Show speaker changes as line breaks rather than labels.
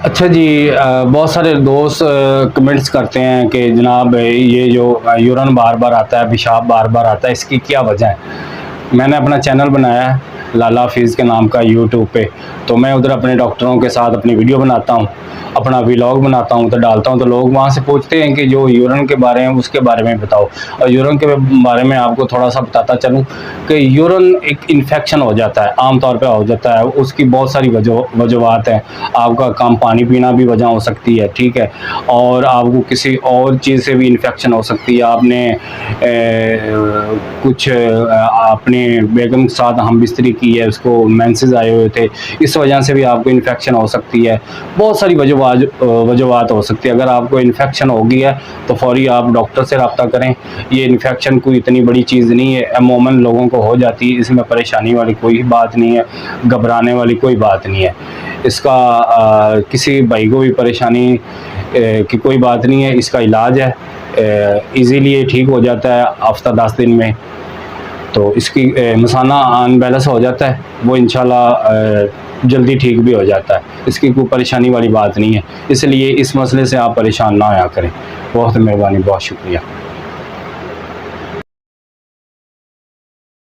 अच्छा जी, बहुत सारे दोस्त कमेंट्स करते हैं कि जनाब ये जो यूरिन बार बार आता है, पेशाब बार बार आता है, इसकी क्या वजह है। मैंने अपना चैनल बनाया है लाला हफीज़ के नाम का यूट्यूब पे। तो मैं उधर अपने डॉक्टरों के साथ अपनी वीडियो बनाता हूँ, अपना व्लॉग बनाता हूँ, तो डालता हूँ। तो लोग वहाँ से पूछते हैं कि जो यूरिन के बारे में उसके बारे में बताओ। और यूरिन के बारे में आपको थोड़ा सा बताता चलूँ कि यूरिन एक इन्फेक्शन हो जाता है, आम तौर पे हो जाता है। उसकी बहुत सारी वजूहत हैं। आपका कम पानी पीना भी वजह हो सकती है, ठीक है। और आपको किसी और चीज़ से भी इन्फेक्शन हो सकती है। आपने कुछ अपने बेगम के साथ हम बिस्तरी की है, उसको मेंसेस आए हुए थे, इस वजह से भी आपको इन्फेक्शन हो सकती है। बहुत सारी वजूहत हो सकती है। अगर आपको इन्फेक्शन हो गई है तो फ़ौरी आप डॉक्टर से रब्ता करें। ये इन्फेक्शन कोई इतनी बड़ी चीज़ नहीं है, अमूमन लोगों को हो जाती है। इसमें परेशानी वाली कोई बात नहीं है, घबराने वाली कोई बात नहीं है। इसका किसी भाई को भी परेशानी की कोई बात नहीं है। इसका इलाज है, इजीली ये ठीक हो जाता है हफ्ता 10 दिन में। तो इसकी मसाना अनबैलेंस हो जाता है, वो इंशाल्लाह जल्दी ठीक भी हो जाता है। इसकी कोई परेशानी वाली बात नहीं है। इसलिए इस मसले से आप परेशान ना आया करें। बहुत मेहरबानी, बहुत शुक्रिया।